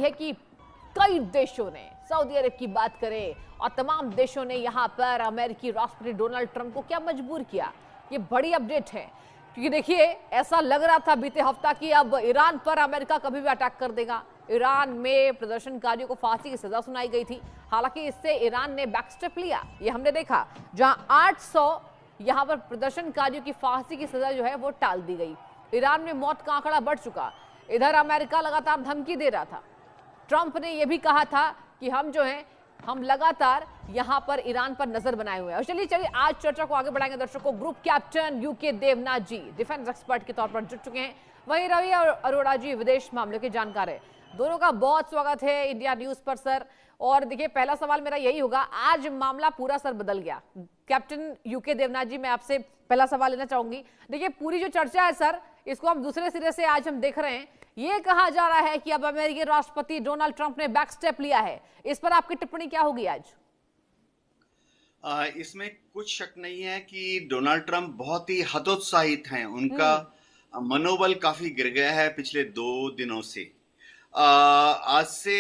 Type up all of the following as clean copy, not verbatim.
है कि कई देशों ने, सऊदी अरब की बात करें और तमाम देशों ने यहां पर अमेरिकी राष्ट्रपति डोनाल्ड ट्रंप को क्या मजबूर किया। ये बड़ी अपडेट है क्योंकि देखिए ऐसा लग रहा था बीते हफ्ता कि अब ईरान पर अमेरिका कभी भी अटैक कर देगा। ईरान में प्रदर्शनकारियों को फांसी की सजा सुनाई गई थी, हालांकि इससे ईरान ने बैकस्टेप लिया। ये हमने देखा जहां 800 यहां पर प्रदर्शनकारियों की फांसी की सजा जो है वो टाल दी गई। ईरान में मौत का आंकड़ा बढ़ चुका। इधर अमेरिका लगातार धमकी दे रहा था। ट्रंप ने यह भी कहा था कि हम जो हैं हम लगातार यहां पर ईरान पर नजर बनाए हुए हैं। और चलिए आज चर्चा को आगे बढ़ाएंगे दर्शकों। ग्रुप कैप्टन यूके देवनाथ जी डिफेंस एक्सपर्ट के तौर पर जुड़ चुके हैं, वहीं रवि अरोड़ा जी विदेश मामलों के जानकार है। दोनों का बहुत स्वागत है इंडिया न्यूज पर सर। और देखिए पहला सवाल मेरा यही होगा, आज मामला पूरा सर बदल गया। कैप्टन यूके देवनाथ जी, मैं आपसे पहला सवाल लेना चाहूंगी। देखिए पूरी जो चर्चा है सर, इसको हम दूसरे सिरे से आज हम देख रहे हैं। ये कहा जा रहा है कि अब अमेरिकी राष्ट्रपति डोनाल्ड ट्रंप ने बैक स्टेप लिया है। इस पर आपकी टिप्पणी क्या होगी आज? इसमें कुछ शक नहीं है कि डोनाल्ड ट्रंप बहुत ही हतोत्साहित हैं। उनका मनोबल काफी गिर गया है पिछले 2 दिनों से। आज से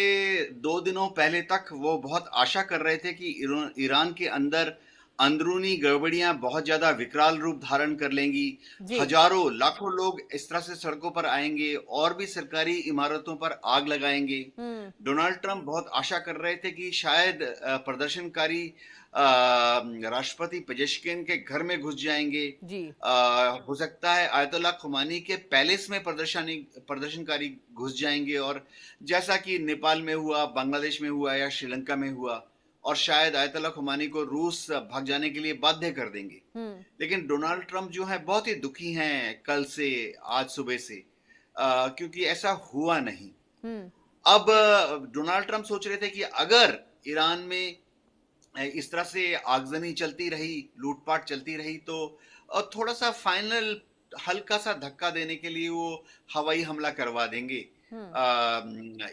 2 दिनों पहले तक वो बहुत आशा कर रहे थे कि ईरान के अंदर अंदरूनी गड़बड़ियां बहुत ज्यादा विकराल रूप धारण कर लेंगी। हजारों लाखों लोग इस तरह से सड़कों पर आएंगे और भी सरकारी इमारतों पर आग लगाएंगे। डोनाल्ड ट्रंप बहुत आशा कर रहे थे कि शायद प्रदर्शनकारी राष्ट्रपति पेजेश्किन के घर में घुस जाएंगे। हो सकता है आयतुल्लाह खुमानी के पैलेस में प्रदर्शनकारी घुस जाएंगे, और जैसा कि नेपाल में हुआ, बांग्लादेश में हुआ या श्रीलंका में हुआ, और शायद आयतुल्लाह खुमानी को रूस भाग जाने के लिए बाध्य कर देंगे। लेकिन डोनाल्ड ट्रंप जो है बहुत ही दुखी हैं कल से, आज सुबह से, क्योंकि ऐसा हुआ नहीं। अब डोनाल्ड ट्रंप सोच रहे थे कि अगर ईरान में इस तरह से आगजनी चलती रही, लूटपाट चलती रही, तो थोड़ा सा फाइनल हल्का सा धक्का देने के लिए वो हवाई हमला करवा देंगे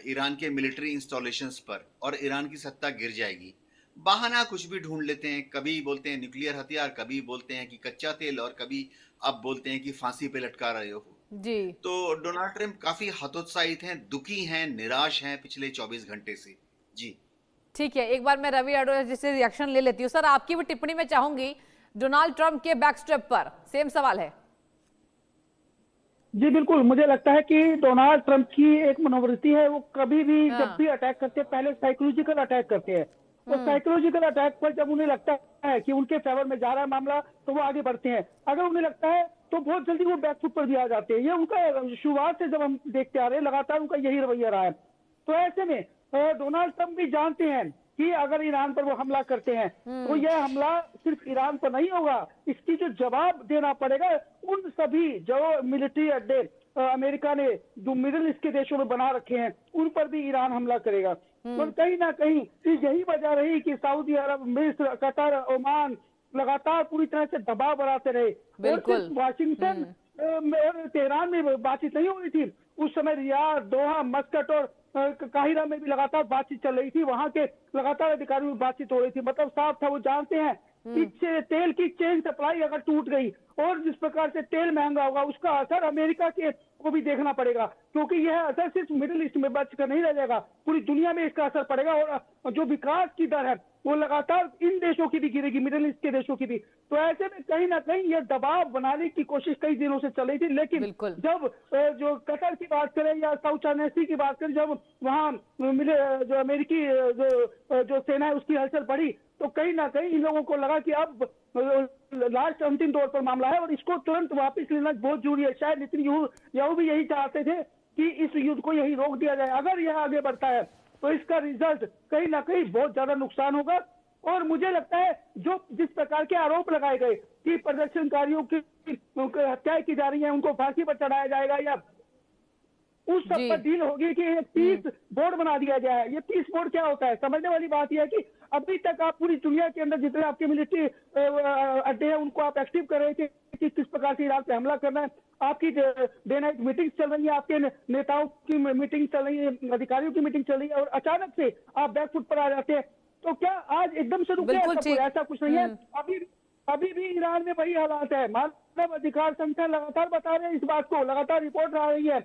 ईरान के मिलिट्री इंस्टॉलेशंस पर, और ईरान की सत्ता गिर जाएगी। बहाना कुछ भी ढूंढ लेते हैं, कभी बोलते हैं न्यूक्लियर हथियार, कभी बोलते हैं कि कच्चा तेल, और कभी अब बोलते हैं कि फांसी पे लटका रहे हो जी। तो डोनाल्ड ट्रंप काफी हतोत्साहित हैं, दुखी हैं, निराश हैं पिछले 24 घंटे से जी। ठीक है, एक बार मैं रवि अरोड़ा जी से रिएक्शन ले लेती हूँ। सर आपकी भी टिप्पणी में चाहूंगी डोनाल्ड ट्रंप के बैकस्टेप पर, सेम सवाल है। जी बिल्कुल, मुझे लगता है कि डोनाल्ड ट्रंप की एक मनोवृत्ति है, वो कभी भी जब भी अटैक करते हैं पहले साइकोलॉजिकल अटैक करते हैं। तो साइकोलॉजिकल अटैक पर जब उन्हें लगता है कि उनके फेवर में जा रहा है मामला, तो वो आगे बढ़ते हैं। अगर उन्हें लगता है तो बहुत जल्दी वो बैकफुट पर भी आ जाते हैं। ये उनका शुरुआत से जब हम देखते आ रहे हैं लगातार उनका यही रवैया रहा है। तो ऐसे में डोनाल्ड ट्रंप भी जानते हैं कि अगर ईरान पर वो हमला करते हैं तो यह हमला सिर्फ ईरान पर नहीं होगा, इसकी जो जवाब देना पड़ेगा उन सभी जो मिलिट्री अड्डे अमेरिका ने जो मिडिल ईस्ट के देशों में बना रखे हैं उन पर भी ईरान हमला करेगा। और कहीं ना कहीं यही वजह रही कि सऊदी अरब, मिस्र, कतर, ओमान लगातार पूरी तरह से दबाव बनाते रहे। और वाशिंगटन और तेहरान में बातचीत नहीं हो रही थी उस समय, रियाद, दोहा, मस्कट और काहिरा में भी लगातार बातचीत चल रही थी। वहां के लगातार अधिकारियों में बातचीत हो रही थी। मतलब साफ था, वो जानते हैं कि तेल की चेन सप्लाई अगर टूट गई और जिस प्रकार से तेल महंगा होगा उसका असर अमेरिका के को भी देखना पड़ेगा, क्योंकि यह असर सिर्फ मिडिल ईस्ट में बचकर नहीं रह जाएगा, पूरी दुनिया में इसका असर पड़ेगा। और जो विकास की दर है वो लगातार इन देशों की भी गिरेगी, मिडिल ईस्ट के देशों की भी। तो ऐसे में कहीं ना कहीं यह दबाव बनाने की कोशिश कई दिनों से चल रही थी। लेकिन जब जो कतर की बात करें या साउथ चाइना सी की बात करें, जब वहां मिले जो अमेरिकी जो सेना है उसकी हलचल बढ़ी, तो कहीं ना कहीं इन लोगों को लगा कि अब लास्ट अंतिम दौर पर मामला है और इसको तुरंत वापस लेना बहुत जरूरी है। शायद नेतन्याहू भी यही चाहते थे कि इस युद्ध को यही रोक दिया जाए। अगर यह आगे बढ़ता है तो इसका रिजल्ट कहीं ना कहीं बहुत ज्यादा नुकसान होगा। और मुझे लगता है जो जिस प्रकार के आरोप लगाए गए कि प्रदर्शनकारियों की हत्या की जा रही है, उनको फांसी पर चढ़ाया जाएगा, या उस सब पर डील होगी कि एक पीस बोर्ड बना दिया जाए। ये पीस बोर्ड क्या होता है, समझने वाली बात यह है कि अभी तक आप पूरी दुनिया के अंदर जितने आपके मिलिट्री अड्डे हैं उनको आप एक्टिव कर रहे थे कि किस प्रकार से ईरान पे हमला करना है। आपकी डे नाइट मीटिंग चल रही है, आपके नेताओं की मीटिंग चल रही है, अधिकारियों की मीटिंग चल रही है, और अचानक से आप बैकफुट पर आ जाते हैं। तो क्या आज एकदम से रुके? ऐसा कुछ नहीं है। अभी भी ईरान में वही हालात है। मानव अधिकार संगठन लगातार बता रहे हैं इस बात को, लगातार रिपोर्ट आ रही है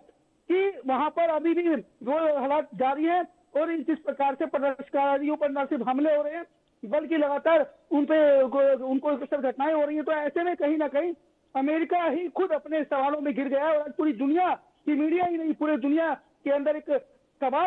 कि वहां पर अभी भी वो हालात जारी है और जिस प्रकार से प्रदर्शनकारियों पर न सिर्फ हमले हो रहे हैं बल्कि लगातार उनको सब घटनाएं हो रही है, तो ऐसे में कहीं ना कहीं अमेरिका ही खुद अपने सवालों में घिर गया है और पूरी दुनिया की मीडिया ही नहीं, पूरे दुनिया के अंदर एक सवाल